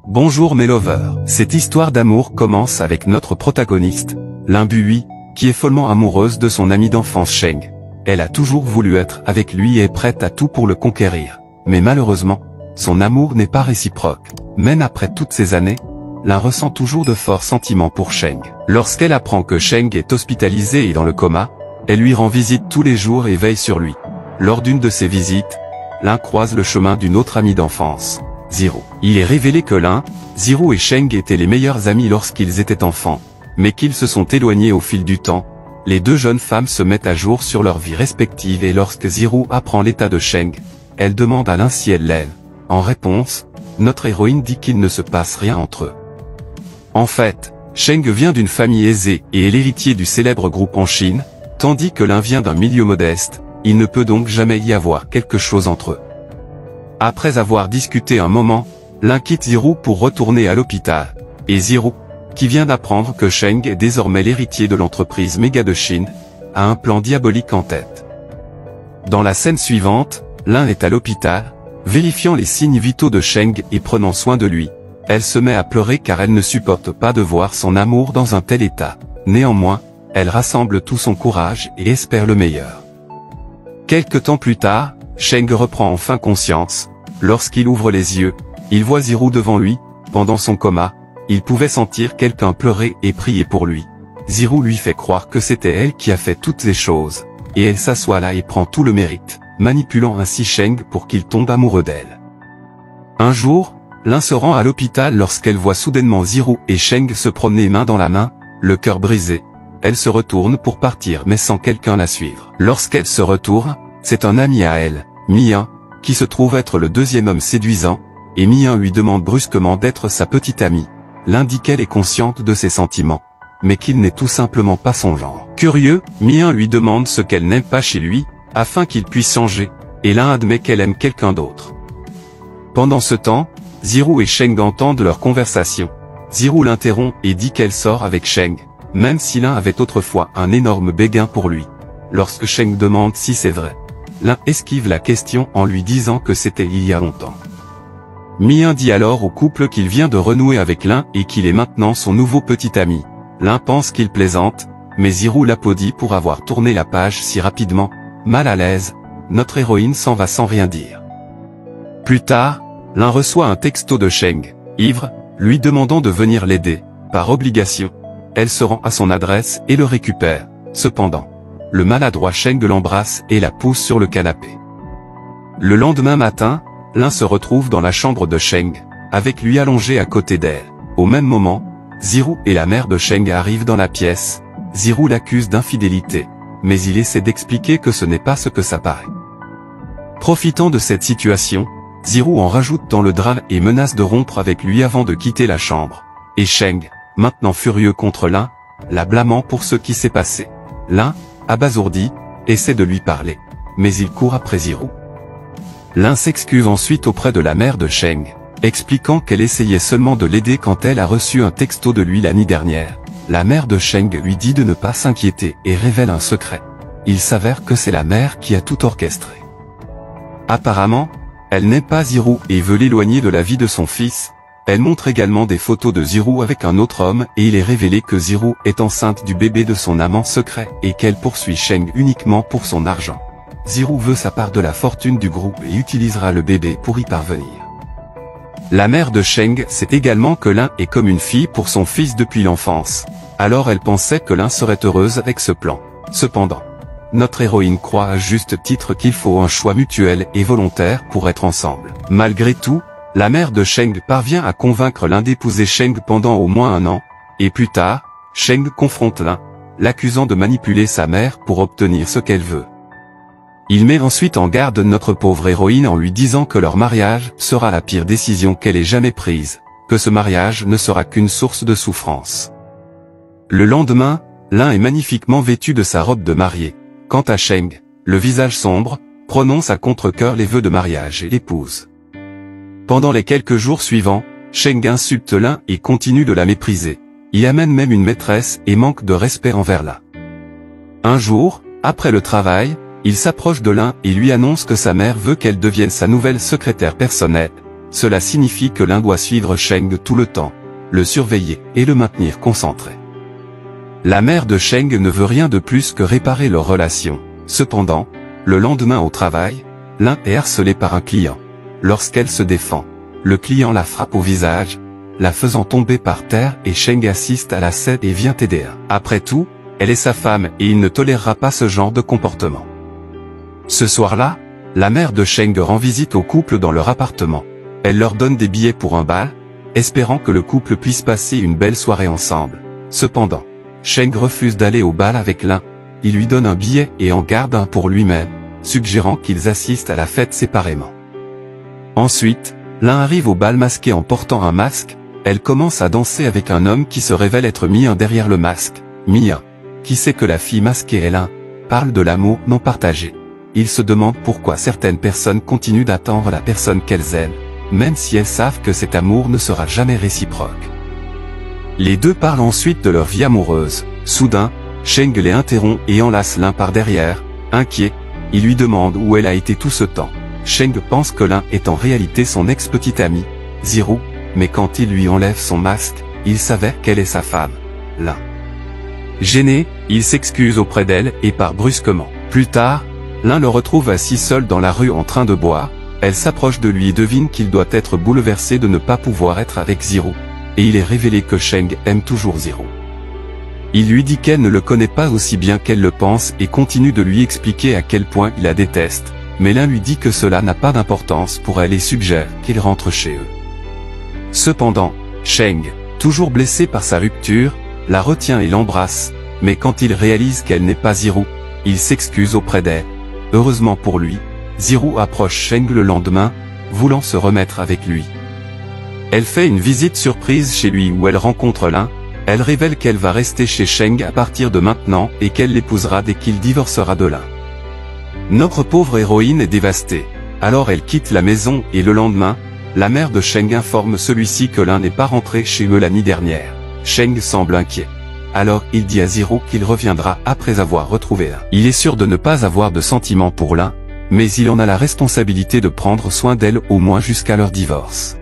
Bonjour mes lovers. Cette histoire d'amour commence avec notre protagoniste, Lin Bui, qui est follement amoureuse de son ami d'enfance Sheng. Elle a toujours voulu être avec lui et est prête à tout pour le conquérir. Mais malheureusement, son amour n'est pas réciproque. Même après toutes ces années, Lin ressent toujours de forts sentiments pour Sheng. Lorsqu'elle apprend que Sheng est hospitalisé et dans le coma, elle lui rend visite tous les jours et veille sur lui. Lors d'une de ces visites, Lin croise le chemin d'une autre amie d'enfance, Zhiru. Il est révélé que Lin, Zhiru et Sheng étaient les meilleurs amis lorsqu'ils étaient enfants, mais qu'ils se sont éloignés au fil du temps. Les deux jeunes femmes se mettent à jour sur leur vie respective et lorsque Zhiru apprend l'état de Sheng, elle demande à Lin si elle l'aime. En réponse, notre héroïne dit qu'il ne se passe rien entre eux. En fait, Sheng vient d'une famille aisée et est l'héritier du célèbre groupe en Chine, tandis que Lin vient d'un milieu modeste, il ne peut donc jamais y avoir quelque chose entre eux. Après avoir discuté un moment, Lin quitte Zhiru pour retourner à l'hôpital, et Zhiru, qui vient d'apprendre que Sheng est désormais l'héritier de l'entreprise méga de Chine, a un plan diabolique en tête. Dans la scène suivante, Lin est à l'hôpital, vérifiant les signes vitaux de Sheng et prenant soin de lui. Elle se met à pleurer car elle ne supporte pas de voir son amour dans un tel état. Néanmoins, elle rassemble tout son courage et espère le meilleur. Quelque temps plus tard, Sheng reprend enfin conscience. Lorsqu'il ouvre les yeux, il voit Zhiru devant lui. Pendant son coma, il pouvait sentir quelqu'un pleurer et prier pour lui. Zhiru lui fait croire que c'était elle qui a fait toutes les choses, et elle s'assoit là et prend tout le mérite, manipulant ainsi Sheng pour qu'il tombe amoureux d'elle. Un jour, Lin se rend à l'hôpital lorsqu'elle voit soudainement Zhiru et Sheng se promener main dans la main, le cœur brisé. Elle se retourne pour partir mais sans quelqu'un la suivre. Lorsqu'elle se retourne, c'est un ami à elle, Mian, qui se trouve être le deuxième homme séduisant, et Mian lui demande brusquement d'être sa petite amie. Lin dit qu'elle est consciente de ses sentiments, mais qu'il n'est tout simplement pas son genre. Curieux, Mian lui demande ce qu'elle n'aime pas chez lui, afin qu'il puisse changer, et Lin admet qu'elle aime quelqu'un d'autre. Pendant ce temps, Zhiru et Sheng entendent leur conversation. Zhiru l'interrompt et dit qu'elle sort avec Sheng, même si Lin avait autrefois un énorme béguin pour lui. Lorsque Sheng demande si c'est vrai, Lin esquive la question en lui disant que c'était il y a longtemps. Mian dit alors au couple qu'il vient de renouer avec Lin et qu'il est maintenant son nouveau petit ami. Lin pense qu'il plaisante, mais Zhiru l'applaudit pour avoir tourné la page si rapidement. Mal à l'aise, notre héroïne s'en va sans rien dire. Plus tard, Lin reçoit un texto de Sheng, ivre, lui demandant de venir l'aider. Par obligation, elle se rend à son adresse et le récupère. Cependant, le maladroit Sheng l'embrasse et la pousse sur le canapé. Le lendemain matin, Lin se retrouve dans la chambre de Sheng, avec lui allongé à côté d'elle. Au même moment, Zhiru et la mère de Sheng arrivent dans la pièce. Zhiru l'accuse d'infidélité, mais il essaie d'expliquer que ce n'est pas ce que ça paraît. Profitant de cette situation, Zhiru en rajoute dans le drame et menace de rompre avec lui avant de quitter la chambre. Et Sheng, maintenant furieux contre Lin, la blâmant pour ce qui s'est passé. Lin, abasourdi, essaie de lui parler, mais il court après Zhiru. Lin s'excuse ensuite auprès de la mère de Sheng, expliquant qu'elle essayait seulement de l'aider quand elle a reçu un texto de lui l'année dernière. La mère de Sheng lui dit de ne pas s'inquiéter et révèle un secret. Il s'avère que c'est la mère qui a tout orchestré. Apparemment, elle n'aime pas Zhiru et veut l'éloigner de la vie de son fils. Elle montre également des photos de Zhiru avec un autre homme et il est révélé que Zhiru est enceinte du bébé de son amant secret et qu'elle poursuit Sheng uniquement pour son argent. Zhiru veut sa part de la fortune du groupe et utilisera le bébé pour y parvenir. La mère de Sheng sait également que Lin est comme une fille pour son fils depuis l'enfance. Alors elle pensait que Lin serait heureuse avec ce plan. Cependant, notre héroïne croit à juste titre qu'il faut un choix mutuel et volontaire pour être ensemble. Malgré tout, la mère de Sheng parvient à convaincre Lin d'épouser Sheng pendant au moins 1 an, et plus tard, Sheng confronte Lin, l'accusant de manipuler sa mère pour obtenir ce qu'elle veut. Il met ensuite en garde notre pauvre héroïne en lui disant que leur mariage sera la pire décision qu'elle ait jamais prise, que ce mariage ne sera qu'une source de souffrance. Le lendemain, Lin est magnifiquement vêtu de sa robe de mariée. Quant à Sheng, le visage sombre, prononce à contre-cœur les vœux de mariage et l'épouse. Pendant les quelques jours suivants, Sheng insulte Lin et continue de la mépriser. Il amène même une maîtresse et manque de respect envers Lin. Un jour, après le travail, il s'approche de Lin et lui annonce que sa mère veut qu'elle devienne sa nouvelle secrétaire personnelle. cela signifie que l'un doit suivre Sheng tout le temps, le surveiller et le maintenir concentré. La mère de Sheng ne veut rien de plus que réparer leur relation. Cependant, le lendemain au travail, Lin est harcelé par un client. Lorsqu'elle se défend, le client la frappe au visage, la faisant tomber par terre et Sheng assiste à la scène et vient aider. Après tout, elle est sa femme et il ne tolérera pas ce genre de comportement. Ce soir-là, la mère de Sheng rend visite au couple dans leur appartement. Elle leur donne des billets pour un bal, espérant que le couple puisse passer une belle soirée ensemble. Cependant, Sheng refuse d'aller au bal avec Lin. Il lui donne un billet et en garde un pour lui-même, suggérant qu'ils assistent à la fête séparément. Ensuite, Lin arrive au bal masqué en portant un masque. Elle commence à danser avec un homme qui se révèle être Mia derrière le masque. Mia, qui sait que la fille masquée est Lin, parle de l'amour non partagé. Il se demande pourquoi certaines personnes continuent d'attendre la personne qu'elles aiment, même si elles savent que cet amour ne sera jamais réciproque. Les deux parlent ensuite de leur vie amoureuse. Soudain, Sheng les interrompt et enlace Lin par derrière. Inquiet, il lui demande où elle a été tout ce temps. Sheng pense que Lin est en réalité son ex-petite amie, Ziru, mais quand il lui enlève son masque, il s'avère qu'elle est sa femme, Lin. Gêné, il s'excuse auprès d'elle et part brusquement. Plus tard, Lin le retrouve assis seul dans la rue en train de boire. Elle s'approche de lui et devine qu'il doit être bouleversé de ne pas pouvoir être avec Ziru. Et il est révélé que Sheng aime toujours Ziru. Il lui dit qu'elle ne le connaît pas aussi bien qu'elle le pense et continue de lui expliquer à quel point il la déteste. Mais Lin lui dit que cela n'a pas d'importance pour elle et suggère qu'il rentre chez eux. Cependant, Sheng, toujours blessé par sa rupture, la retient et l'embrasse, mais quand il réalise qu'elle n'est pas Ziru, il s'excuse auprès d'elle. Heureusement pour lui, Ziru approche Sheng le lendemain, voulant se remettre avec lui. Elle fait une visite surprise chez lui où elle rencontre Lin. Elle révèle qu'elle va rester chez Sheng à partir de maintenant et qu'elle l'épousera dès qu'il divorcera de Lin. Notre pauvre héroïne est dévastée. Alors elle quitte la maison et le lendemain, la mère de Sheng informe celui-ci que Lin n'est pas rentré chez eux la nuit dernière. Sheng semble inquiet. Alors il dit à Ziru qu'il reviendra après avoir retrouvé Lin. Il est sûr de ne pas avoir de sentiments pour Lin, mais il en a la responsabilité de prendre soin d'elle au moins jusqu'à leur divorce.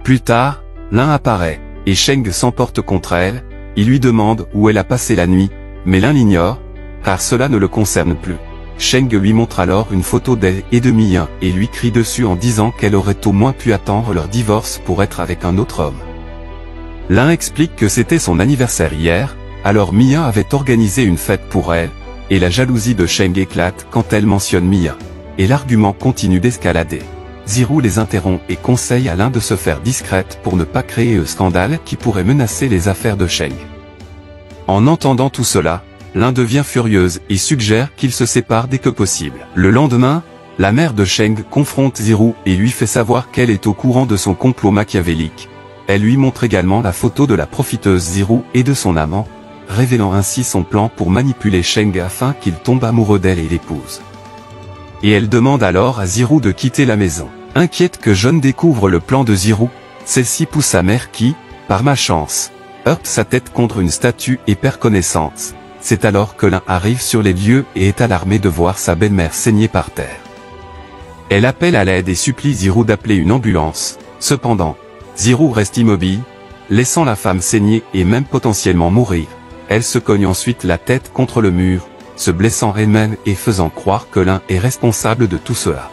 Plus tard, Lin apparaît, et Sheng s'emporte contre elle. Il lui demande où elle a passé la nuit, mais Lin l'ignore, car cela ne le concerne plus. Sheng lui montre alors une photo d'elle et de Mia et lui crie dessus en disant qu'elle aurait au moins pu attendre leur divorce pour être avec un autre homme. Lin explique que c'était son anniversaire hier, alors Mia avait organisé une fête pour elle, et la jalousie de Sheng éclate quand elle mentionne Mia. Et l'argument continue d'escalader. Ziru les interrompt et conseille à Lin de se faire discrète pour ne pas créer un scandale qui pourrait menacer les affaires de Sheng. En entendant tout cela, Lin devient furieuse et suggère qu'ils se séparent dès que possible. Le lendemain, la mère de Sheng confronte Ziru et lui fait savoir qu'elle est au courant de son complot machiavélique. Elle lui montre également la photo de la profiteuse Ziru et de son amant, révélant ainsi son plan pour manipuler Sheng afin qu'il tombe amoureux d'elle et l'épouse. Et elle demande alors à Ziru de quitter la maison. Inquiète que John découvre le plan de Ziru, celle-ci pousse sa mère qui, par malchance, heurte sa tête contre une statue et perd connaissance. C'est alors que Lin arrive sur les lieux et est alarmé de voir sa belle-mère saigner par terre. Elle appelle à l'aide et supplie Ziru d'appeler une ambulance. Cependant, Ziru reste immobile, laissant la femme saigner et même potentiellement mourir. Elle se cogne ensuite la tête contre le mur, se blessant elle-même et faisant croire que Lin est responsable de tout cela.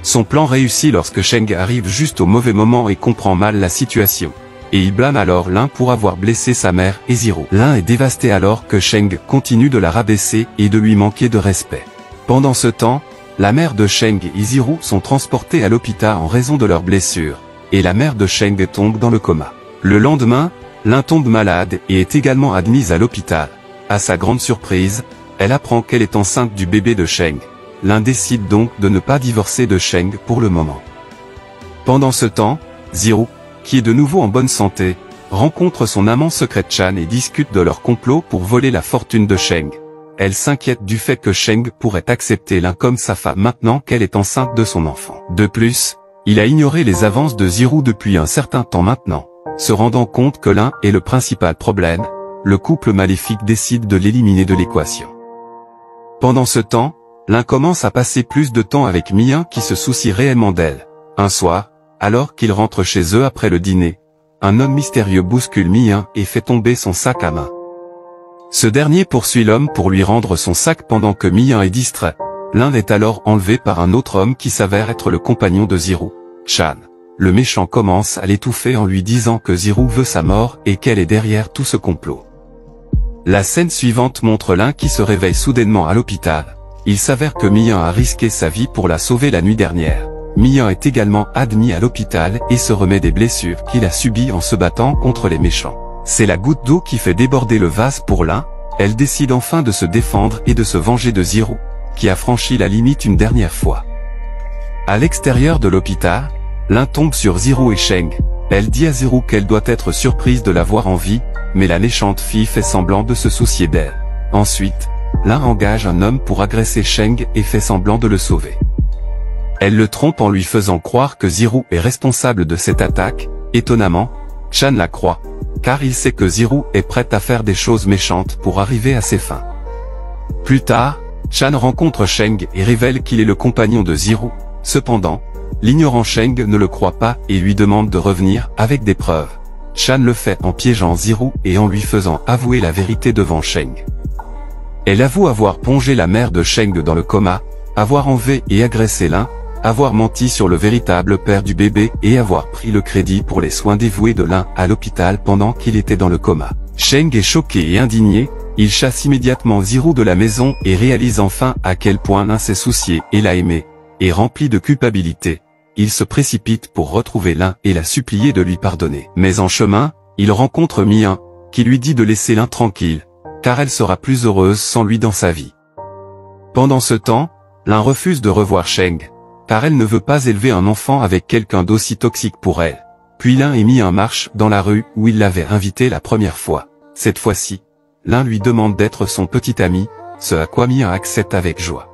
Son plan réussit lorsque Sheng arrive juste au mauvais moment et comprend mal la situation. Et il blâme alors Lin pour avoir blessé sa mère et Ziru. Lin est dévasté alors que Sheng continue de la rabaisser et de lui manquer de respect. Pendant ce temps, la mère de Sheng et Ziru sont transportés à l'hôpital en raison de leurs blessures, et la mère de Sheng tombe dans le coma. Le lendemain, Lin tombe malade et est également admise à l'hôpital. À sa grande surprise, elle apprend qu'elle est enceinte du bébé de Sheng. Lin décide donc de ne pas divorcer de Sheng pour le moment. Pendant ce temps, Ziru, qui est de nouveau en bonne santé, rencontre son amant secret Chan et discute de leur complot pour voler la fortune de Sheng. Elle s'inquiète du fait que Sheng pourrait accepter Lin comme sa femme maintenant qu'elle est enceinte de son enfant. De plus, il a ignoré les avances de Ziru depuis un certain temps maintenant. Se rendant compte que Lin est le principal problème, le couple maléfique décide de l'éliminer de l'équation. Pendant ce temps, Lin commence à passer plus de temps avec Mia qui se soucie réellement d'elle. Un soir, Alors qu'ils rentrent chez eux après le dîner, un homme mystérieux bouscule Mi-1 et fait tomber son sac à main. Ce dernier poursuit l'homme pour lui rendre son sac pendant que Mi-1 est distrait. L'un est alors enlevé par un autre homme qui s'avère être le compagnon de Zirou, Chan. Le méchant commence à l'étouffer en lui disant que Zirou veut sa mort et qu'elle est derrière tout ce complot. La scène suivante montre l'un qui se réveille soudainement à l'hôpital. Il s'avère que Mi-1 a risqué sa vie pour la sauver la nuit dernière. Mi-1 est également admis à l'hôpital et se remet des blessures qu'il a subies en se battant contre les méchants. C'est la goutte d'eau qui fait déborder le vase pour l'un. Elle décide enfin de se défendre et de se venger de Zirou, qui a franchi la limite une dernière fois. À l'extérieur de l'hôpital, l'un tombe sur Zirou et Sheng. Elle dit à Zirou qu'elle doit être surprise de la voir en vie, mais la méchante fille fait semblant de se soucier d'elle. Ensuite, l'un engage un homme pour agresser Sheng et fait semblant de le sauver. Elle le trompe en lui faisant croire que Zirou est responsable de cette attaque. Étonnamment, Chan la croit, car il sait que Zirou est prête à faire des choses méchantes pour arriver à ses fins. Plus tard, Chan rencontre Sheng et révèle qu'il est le compagnon de Zirou. Cependant, l'ignorant Sheng ne le croit pas et lui demande de revenir avec des preuves. Chan le fait en piégeant Zirou et en lui faisant avouer la vérité devant Sheng. Elle avoue avoir plongé la mère de Sheng dans le coma, avoir enlevé et agressé l'un, avoir menti sur le véritable père du bébé et avoir pris le crédit pour les soins dévoués de l'un à l'hôpital pendant qu'il était dans le coma. Sheng est choqué et indigné, il chasse immédiatement Zirou de la maison et réalise enfin à quel point l'un s'est soucié et l'a aimé, et rempli de culpabilité. Il se précipite pour retrouver l'un et la supplier de lui pardonner. Mais en chemin, il rencontre Mi-1, qui lui dit de laisser l'un tranquille, car elle sera plus heureuse sans lui dans sa vie. Pendant ce temps, l'un refuse de revoir Sheng, car elle ne veut pas élever un enfant avec quelqu'un d'aussi toxique pour elle. Puis l'un et Mi-1 marche dans la rue où il l'avait invité la première fois. Cette fois-ci, l'un lui demande d'être son petit ami, ce à quoi Mi-1 accepte avec joie.